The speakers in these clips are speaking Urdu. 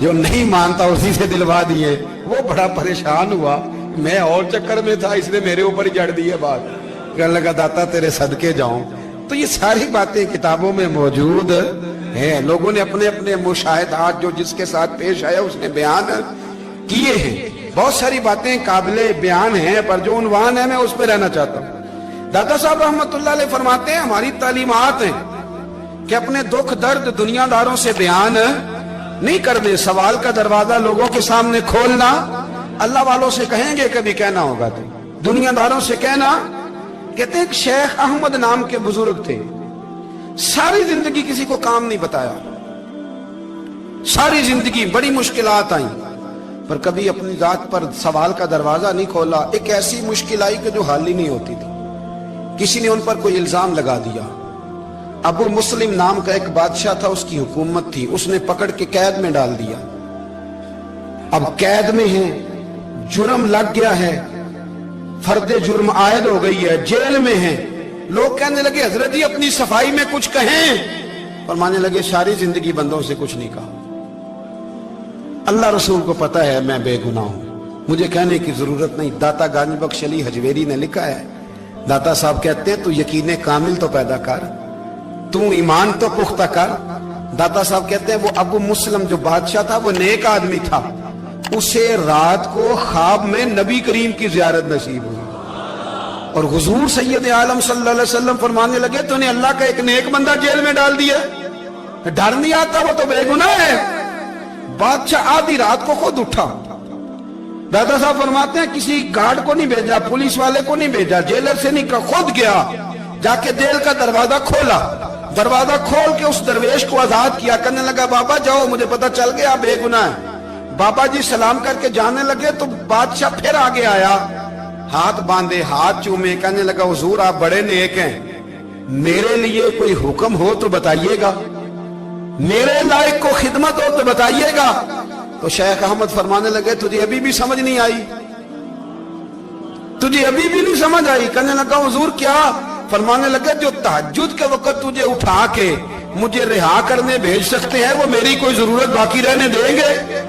جو نہیں مانتا اسی سے دلوا دیے. وہ بڑا پریشان ہوا, میں اور چکر میں تھا, اس نے میرے اوپر ہی جڑ دی ہے بات. کہنے لگا داتا تیرے صدقے جاؤں. تو یہ ساری باتیں کتابوں میں موجود ہیں, لوگوں نے اپنے اپنے مشاہدات جو جس کے ساتھ پیش آیا اس نے بیان کیے ہیں. بہت ساری باتیں قابل بیان ہیں, پر جو عنوان ہے میں اس پہ رہنا چاہتا ہوں. داتا صاحب رحمت اللہ علیہ فرماتے ہیں ہماری تعلیمات ہیں کہ اپنے دکھ درد دنیا داروں سے بیان نہیں کرنے, سوال کا دروازہ لوگوں کے سامنے کھولنا اللہ والوں سے کہیں گے, کبھی کہنا ہوگا تو دنیا داروں سے کہنا. کہتے ہیں کہ شیخ احمد نام کے بزرگ تھے, ساری زندگی کسی کو کام نہیں بتایا, ساری زندگی بڑی مشکلات آئیں, پر کبھی اپنی ذات پر سوال کا دروازہ نہیں کھولا. ایک ایسی مشکل آئی کہ جو حل ہی نہیں ہوتی تھی. کسی نے ان پر کوئی الزام لگا دیا. ابو مسلم نام کا ایک بادشاہ تھا, اس کی حکومت تھی, اس نے پکڑ کے قید میں ڈال دیا. اب قید میں ہیں, جرم لگ گیا ہے, فرد جرم عائد ہو گئی ہے, جیل میں ہیں. لوگ کہنے لگے حضرت جی اپنی صفائی میں کچھ کہیں. فرمانے لگے ساری زندگی بندوں سے کچھ نہیں کہا, اللہ رسول کو پتا ہے میں بے گناہ ہوں, مجھے کہنے کی ضرورت نہیں. داتا گنج بخش علی حجویری نے لکھا ہے, داتا صاحب کہتے ہیں تو یقین کامل تو پیدا کر, تو ایمان تو پختہ کر. داتا صاحب کہتے ہیں وہ ابو مسلم جو بادشاہ تھا وہ نیک آدمی تھا, اسے رات کو خواب میں نبی کریم کی زیارت نصیب ہوئی, اور حضور سید عالم صلی اللہ علیہ وسلم فرمانے لگے تو نے اللہ کا ایک نیک بندہ جیل میں ڈال دیا, ڈر نہیں آتا, وہ تو بے گناہ ہے. بادشاہ آدھی رات کو خود اٹھا. دادا صاحب فرماتے ہیں کسی گارڈ کو نہیں بھیجا, پولیس والے کو نہیں بھیجا, جیلر سے نہیں کہا, خود گیا, جا کے جیل کا دروازہ کھولا. دروازہ کھول کے اس درویش کو آزاد کیا. کہنے لگا بابا جاؤ, مجھے پتا چل گیا بے گناہ ہے. بابا جی سلام کر کے جانے لگے تو بادشاہ پھر آگے آیا, ہاتھ باندھے, ہاتھ چومے. کہنے لگا حضور آپ بڑے نیک ہیں, میرے لیے کوئی حکم ہو تو بتائیے گا, میرے لائق کو خدمت ہو تو بتائیے گا. تو شیخ احمد فرمانے لگے تجھے ابھی بھی سمجھ نہیں آئی, تجھے ابھی بھی نہیں سمجھ آئی. کہنے لگا حضور کیا؟ فرمانے لگے جو تہجد کے وقت تجھے اٹھا کے مجھے رہا کرنے بھیج سکتے ہیں وہ میری کوئی ضرورت باقی رہنے دیں گے؟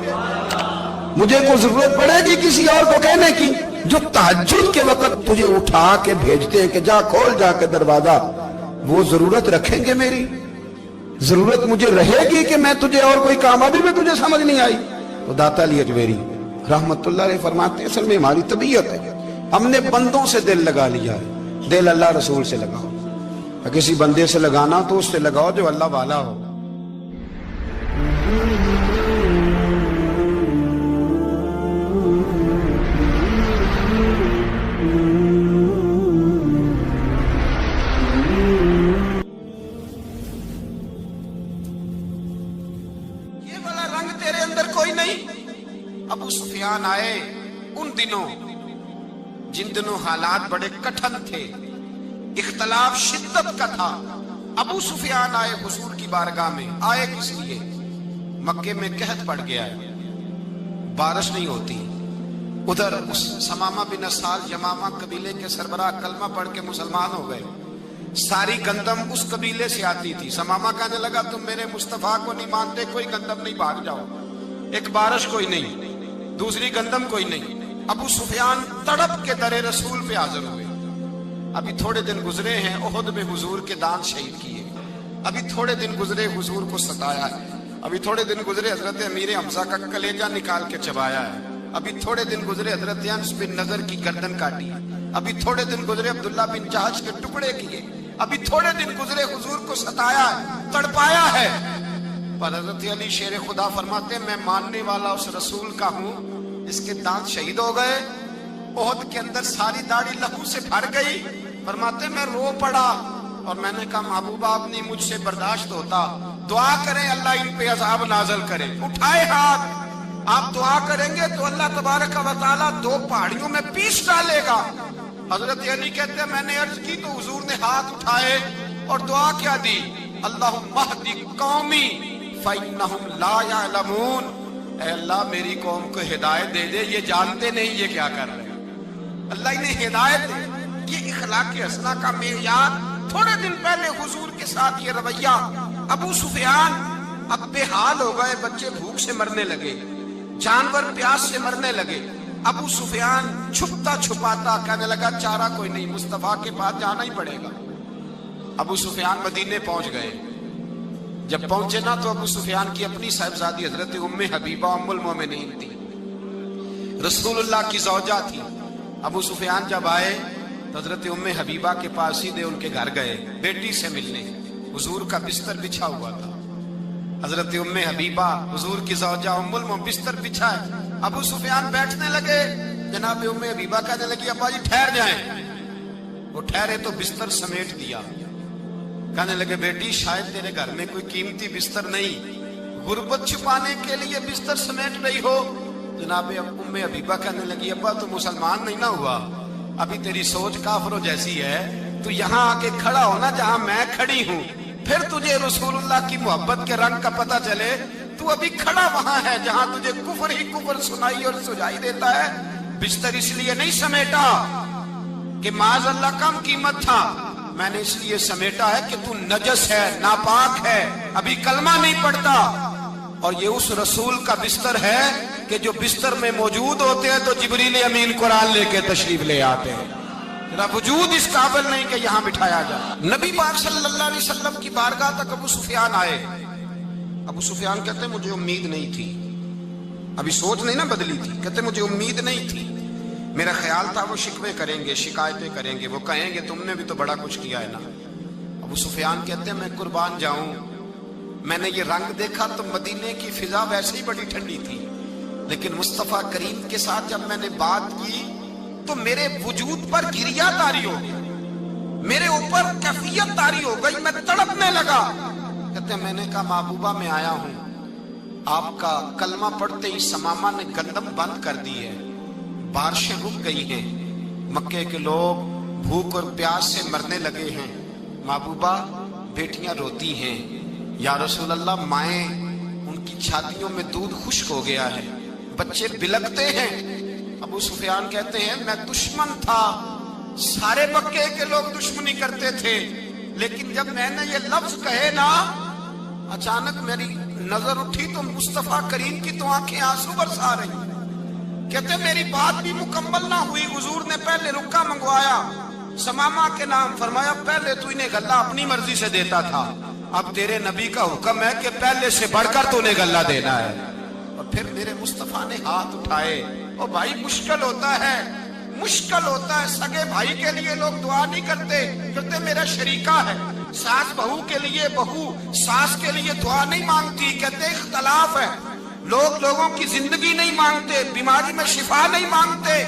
مجھے کوئی ضرورت پڑے گی کسی اور کو کہنے کی؟ جو تہجد کے وقت تجھے اٹھا کے بھیجتے ہیں کہ جا کھول جا کے دروازہ, وہ ضرورت رکھیں گے میری؟ ضرورت مجھے رہے گی کہ میں تجھے اور کوئی کام؟ ابھی بھی تجھے سمجھ نہیں آئی. تو داتا علی حجویری رحمت اللہ علیہ فرماتے ہیں اصل میں ہماری طبیعت ہے, ہم نے بندوں سے دل لگا لیا ہے. دل اللہ رسول سے لگاؤ, کسی بندے سے لگانا تو اس سے لگاؤ جو اللہ والا ہو. یہ والا رنگ تیرے اندر کوئی نہیں. ابو سفیان آئے ان دنوں جن دنوں حالات بڑے کٹھن تھے, اختلاف شدت کا تھا. ابو سفیان آئے حضور کی بارگاہ میں. آئے کس لیے؟ مکے میں قحط پڑ گیا ہے, بارش نہیں ہوتی. ادھر اس سمامہ بن اسال یمامہ قبیلے کے سربراہ کلمہ پڑھ کے مسلمان ہو گئے. ساری گندم اس قبیلے سے آتی تھی. سمامہ کہنے لگا تم میرے مصطفیٰ کو نہیں مانتے, کوئی گندم نہیں, بھاگ جاؤ. ایک بارش کوئی نہیں, دوسری گندم کوئی نہیں. ابو سفیان تڑپ کے در رسول پہ حاضر ہوئے. ابھی تھوڑے دن گزرے ہیں احد میں حضور کے دان شہید کیے, ابھی تھوڑے دن گزرے حضور کو ستایا ہے, ابھی تھوڑے دن گزرے حضرت امیر حمزہ کا کلیجہ نکال کے چبایا ہے, ابھی تھوڑے دن گزرے حضرت انس بن نضر کی گردن کاٹی, ابھی تھوڑے دن گزرے عبداللہ بن جہش کے ٹکڑے کیے, ابھی تھوڑے دن گزرے حضور کو ستایا ہے, تڑپایا ہے. پر حضرت علی شیر خدا فرماتے ہیں میں ماننے والا اس رسول کا ہوں, اس کے دانت شہید ہو گئے, احد کے اندر ساری داڑھی لہو سے بھر گئی. فرماتے میں رو پڑا اور میں نے کہا محبوبہ اب نہیں مجھ سے برداشت ہوتا, دعا کریں اللہ ان پہ عذاب نازل کرے. اٹھائے ہاتھ, آپ دعا کریں گے تو اللہ تبارک و تعالیٰ 2 پہاڑیوں میں پیس ڈالے گا. حضرت علی کہتے ہیں میں نے عرض کی تو حضور نے ہاتھ اٹھائے اور دعا کیا دی, اللہم اہدی قومی فإنہم لا یعلمون. اے اللہ میری قوم کو ہدایت دے دے, یہ جانتے نہیں یہ کیا کر رہے ہیں. اللہ انہیں ہدایت دے. یہ اخلاق حسنہ کا معیار. تھوڑے دن پہلے حضور کے ساتھ یہ رویہ ابو سفیان اب بے حال ہو گئے, بچے بھوک سے مرنے لگے, جانور پیاس سے مرنے لگے. ابو سفیان چھپتا چھپاتا کہنے لگا چارہ کوئی نہیں, مصطفیٰ کے پاس جانا ہی پڑے گا. ابو سفیان مدینے پہنچ گئے. جب پہنچے نا تو ابو سفیان کی اپنی صاحبزادی حضرت ام حبیبہ ام المومنین تھی, رسول اللہ کی زوجہ تھی. ابو سفیان جب آئے تو حضرت ام حبیبہ کے پاس سیدھے ان کے گھر گئے بیٹی سے ملنے. حضور کا بستر بچھا ہوا تھا. حضرت ام حبیبہ حضور کی زوجہ ام المومنین بستر بچھا ہے. ابو سفیان بیٹھنے لگے, جناب ام حبیبہ کہنے لگی ابا جی ٹھہر جائیں. وہ ٹھہرے تو بستر سمیٹ دیا. کہنے لگے بیٹی شاید تیرے گھر میں کوئی قیمتی بستر نہیں, غربت چھپانے کے لیے بستر سمیٹ رہی ہو. جناب ام حبیبہ کہنے لگی ابا تو مسلمان نہیں نہ ہوا, ابھی تیری سوچ کافروں جیسی ہے. تو یہاں آ کے کھڑا ہونا جہاں میں کھڑی ہوں, پھر تجھے رسول اللہ کی محبت کے رنگ کا پتہ چلے. تو ابھی کھڑا وہاں ہے جہاں تجھے کفر ہی کفر سنائی اور سجائی دیتا ہے. بستر اس لیے نہیں سمیٹا کہ معاذ اللہ کم قیمت تھا, میں نے اس لیے سمیٹا ہے کہ تو نجس ہے, ناپاک ہے, ابھی کلمہ نہیں پڑھتا. اور یہ اس رسول کا بستر ہے کہ جو بستر میں موجود ہوتے ہیں تو جبریل امین قرآن لے کے تشریف لے آتے ہیں. وجود اس قابل نہیں کہ یہاں بٹھایا جائے. نبی پاک صلی اللہ علیہ وسلم کی بارگاہ تک ابو سفیان آئے. ابو سفیان کہتے ہیں مجھے امید نہیں تھی, ابھی سوچ نہیں نہ بدلی تھی. کہتے مجھے امید نہیں تھی, میرا خیال تھا وہ شکوے کریں گے, شکایتیں کریں گے, وہ کہیں گے تم نے بھی تو بڑا کچھ کیا ہے نا. ابو سفیان کہتے ہیں میں قربان جاؤں, میں نے یہ رنگ دیکھا تو مدینے کی فضا ویسے ہی بڑی ٹھنڈی تھی, لیکن مصطفیٰ کریم کے ساتھ جب میں نے بات کی تو میرے وجود پر گریہ طاری ہو گیا, میرے اوپر کیفیت طاری ہو گئی, میں تڑپنے لگا. کہتے ہیں میں نے کہا محبوبہ میں آیا ہوں, آپ کا کلمہ پڑھتے ہی سمامہ نے گندم بند کر دی ہے, بارشیں رک گئی ہیں, مکے کے لوگ بھوک اور پیاس سے مرنے لگے ہیں. محبوبہ بیٹیاں روتی ہیں, یا رسول اللہ مائیں ان کی چھاتیوں میں دودھ خشک ہو گیا ہے, بچے بلکتے ہیں. ابو سفیان کہتے ہیں میں دشمن تھا, سارے مکے کے لوگ دشمنی کرتے تھے, لیکن جب میں نے یہ لفظ کہے نا اچانک میری نظر اٹھی تو مصطفیٰ کریم کی تو آنکھیں آنسو برسا رہی. کہتے میری بات بھی مکمل نہ ہوئی, حضور نے پہلے رکا منگوایا, سمامہ کے نام فرمایا, پہلے تو انہیں غلہ اپنی مرضی سے دیتا تھا, اب تیرے نبی کا حکم ہے کہ پہلے سے بڑھ کر تو انہیں غلہ دینا ہے. اور پھر میرے مصطفیٰ نے ہاتھ اٹھائے. اور بھائی مشکل ہوتا ہے, مشکل ہوتا ہے, سگے بھائی کے لیے لوگ دعا نہیں کرتے, کہتے میرا شریکہ ہے. ساس بہو کے لیے بہو ساس کے لیے دعا نہیں مانگتی, کہتے اختلاف ہے, لوگ لوگوں کی زندگی نہیں مانگتے, بیماری میں شفا نہیں مانگتے.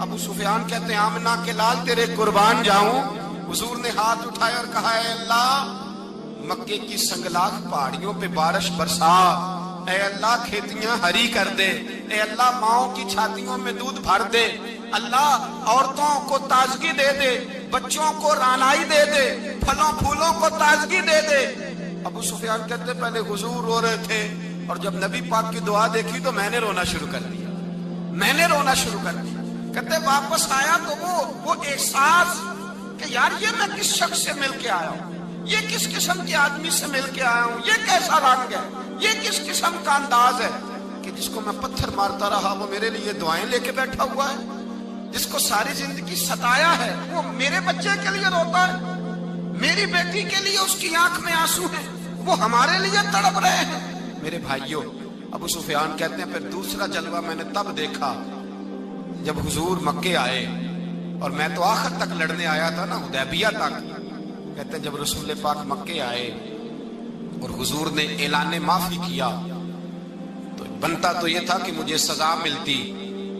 ابو سفیان کہتے ہیں آمنہ کے لال تیرے قربان جاؤں. حضور نے ہاتھ اٹھائے اور کہا اے اللہ مکے کی سنگلاخ پہاڑیوں پہ بارش برسا, اے اللہ کھیتیاں ہری کر دے, اے اللہ ماؤں کی چھاتیوں میں دودھ بھر دے, اللہ عورتوں کو تازگی دے دے, بچوں کو رانائی دے دے, پھلوں پھولوں کو تازگی دے دے. ابو سفیان کہتے پہلے حضور رو رہے تھے, اور جب نبی پاک کی دعا دیکھی تو میں نے رونا شروع کر دیا, میں نے رونا شروع کر دیا. کہتے واپس آیا تو وہ احساس کہ یار یہ میں کس شخص سے مل کے آیا ہوں, یہ کس قسم کے آدمی سے مل کے آیا ہوں, یہ کیسا رنگ ہے, یہ کس قسم کا انداز ہے کہ جس کو میں پتھر مارتا رہا وہ میرے لیے دعائیں لے کے بیٹھا ہوا ہے, جس کو ساری زندگی ستایا ہے وہ میرے بچے کے لیے روتا ہے, میری بیٹی کے لیے اس کی آنکھ میں آنسو ہیں, وہ ہمارے لیے تڑپ رہے ہیں. میرے بھائیوں, ابو سفیان کہتے ہیں پھر دوسرا جلوہ میں نے تب دیکھا جب حضور مکے آئے, اور میں تو آخر تک لڑنے آیا تھا نا, حدیبیہ تک. کہتے ہیں جب رسول پاک مکے آئے اور حضور نے اعلان معافی کیا تو بنتا تو یہ تھا کہ مجھے سزا ملتی,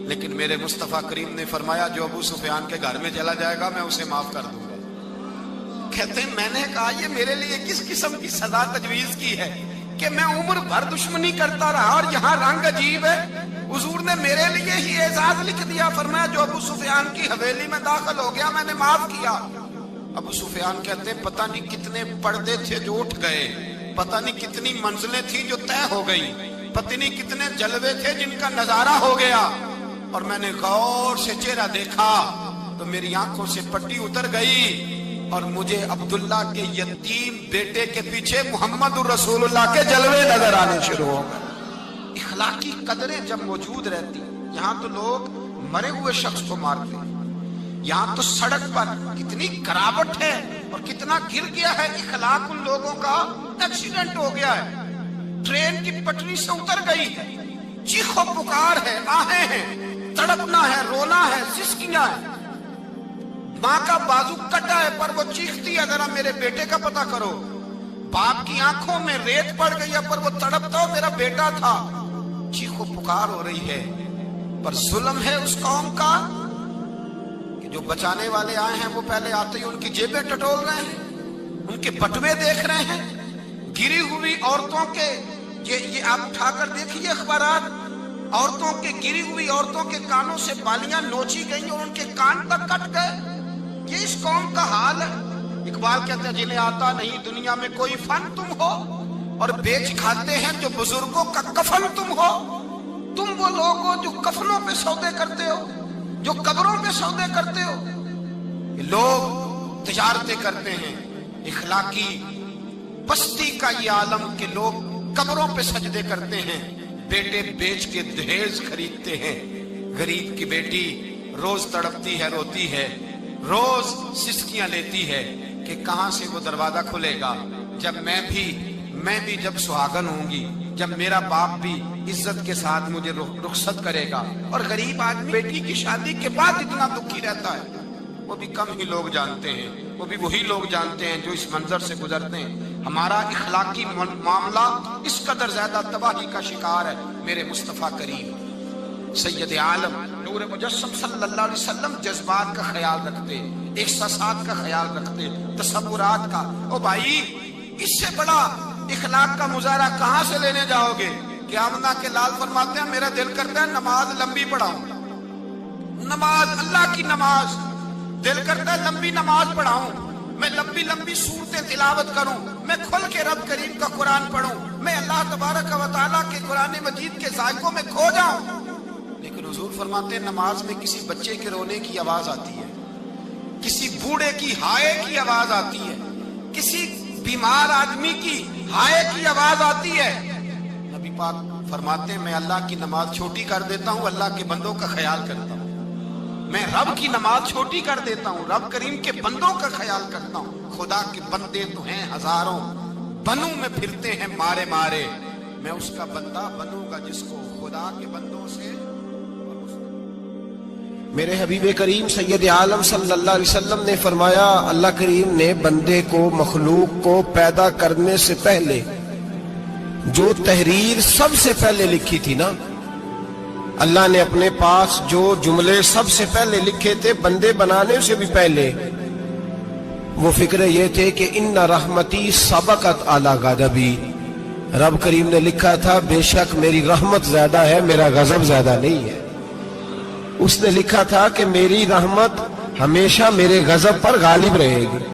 لیکن میرے مصطفیٰ کریم نے فرمایا جو ابو سفیان کے گھر میں چلا جائے گا میں اسے معاف کر دوں گا. کہتے ہیں میں نے کہا یہ میرے لیے کس قسم کی سزا تجویز کی ہے کہ میں عمر بھر دشمنی کرتا رہا اور یہاں رنگ عجیب ہے. حضور نے میرے لیے ہی اعزاز لکھ دیا, فرمایا جو ابو سفیان کی حویلی میں داخل ہو گیا میں نے معاف کیا. ابو سفیان کہتے ہیں پتہ نہیں کتنے پردے تھے جو اٹھ گئے, پتہ نہیں کتنی منزلیں تھیں جو طے ہو گئی, پتہ نہیں کتنے جلوے تھے جن کا نظارہ ہو گیا. اور میں نے غور سے چہرہ دیکھا تو میری آنکھوں سے پٹی اتر گئی. اور مجھے عبداللہ کے یتیم بیٹے کے پیچھے محمد رسول اللہ کے جلوے نظر آنے شروع ہو گئے۔ اخلاقی قدریں جب موجود رہتی، یہاں تو لوگ مرے ہوئے شخص کو مارتے ہیں، یہاں تو سڑک پر کتنی گراوٹ ہے اور کتنا گر گیا ہے اخلاق ان لوگوں کا، ایکسیڈنٹ ہو گیا ہے، ٹرین کی پٹری سے اتر گئی ہے، چیخ و پکار ہے، آہیں ہیں، تڑپنا ہے، رونا ہے، سسکیاں ہیں، ماں کا بازو کٹا ہے پر وہ چیختی ہے ذرا میرے بیٹے کا پتہ کرو، باپ کی آنکھوں میں ریت پڑ گئی ہے پر وہ تڑپتا ہو میرا بیٹا تھا، چیخ و پکار ہو رہی ہے۔ پر ظلم ہے اس قوم کا کہ جو بچانے والے آئے ہیں وہ پہلے آتے ہی ان کی جیبیں ٹٹول رہے ہیں، ان کے بٹوے دیکھ رہے ہیں، گری ہوئی عورتوں کے، یہ آپ اٹھا کر دیکھیے اخبارات، عورتوں کے گری ہوئی عورتوں کے کانوں سے بالیاں نوچی گئیں اور ان کے کان تک کٹ گئے۔ یہ اس قوم کا حال ہے۔ اقبال کہتے ہیں جنہیں آتا نہیں دنیا میں کوئی فن تم ہو اور بیچ کھاتے ہیں جو بزرگوں کا کفن تم ہو۔ تم وہ لوگ ہو جو کفنوں پہ سودے کرتے ہو، جو قبروں پہ سودے کرتے ہو۔ لوگ تجارتیں کرتے ہیں، اخلاقی پستی کا یہ عالم کہ لوگ قبروں پہ سجدے کرتے ہیں، بیٹے بیچ کے دہیز خریدتے ہیں۔ غریب کی بیٹی روز تڑپتی ہے، روتی ہے، روز سسکیاں لیتی ہے کہ کہاں سے وہ دروازہ کھلے گا جب میں بھی جب سہاگن ہوں گی، جب میرا باپ بھی عزت کے ساتھ مجھے رخصت کرے گا۔ اور غریب آدمی بیٹی کی شادی کے بعد اتنا دکھی رہتا ہے، وہ بھی کم ہی لوگ جانتے ہیں، وہ بھی وہی لوگ جانتے ہیں جو اس منظر سے گزرتے ہیں۔ ہمارا اخلاقی معاملہ اس قدر زیادہ تباہی کا شکار ہے۔ میرے مصطفیٰ کریم سید عالم نور مجسم صلی اللہ علیہ وسلم جذبات کا خیال رکھتے، احساسات کا خیال رکھتے، تصورات کا۔ او بھائی، اس سے بڑا اخلاق کا مظاہرہ کہاں سے لینے جاؤ گے؟ کہ آمنہ کے لال فرماتے ہیں میرا دل کرتا ہے نماز لمبی پڑھاؤں، نماز اللہ کی نماز، دل کرتا ہے لمبی نماز پڑھاؤں، میں لمبی لمبی سورتیں تلاوت کروں، میں کھل کے رب کریم کا قرآن پڑھوں، میں اللہ تبارک و تعالیٰ کے قرآن مجید کے ذائقوں میں کھو جاؤں۔ لیکن حضور فرماتے ہیں نماز میں کسی بچے کے رونے کی آواز آتی ہے، کسی بوڑھے کی ہائے کی آواز آتی ہے، کسی بیمار آدمی کی ہائے کی آواز آتی ہے۔ نبی پاک فرماتے ہیں میں اللہ کی نماز چھوٹی کر دیتا ہوں، اللہ کے بندوں کا خیال کرتا ہوں، میں رب کی نماز چھوٹی کر دیتا ہوں، رب کریم کے بندوں کا خیال کرتا ہوں۔ خدا کے بندے تو ہیں ہزاروں، بنوں میں پھرتے ہیں مارے مارے، میں اس کا بندہ بنوں گا جس کو خدا کے بندوں سے۔ میرے حبیب کریم سید عالم صلی اللہ علیہ وسلم نے فرمایا اللہ کریم نے بندے کو، مخلوق کو پیدا کرنے سے پہلے جو تحریر سب سے پہلے لکھی تھی نا، اللہ نے اپنے پاس جو جملے سب سے پہلے لکھے تھے بندے بنانے سے بھی پہلے، وہ فکر یہ تھے کہ ان رحمتی سبقت اعلی غضبی، رب کریم نے لکھا تھا بے شک میری رحمت زیادہ ہے، میرا غضب زیادہ نہیں ہے۔ اس نے لکھا تھا کہ میری رحمت ہمیشہ میرے غضب پر غالب رہے گی۔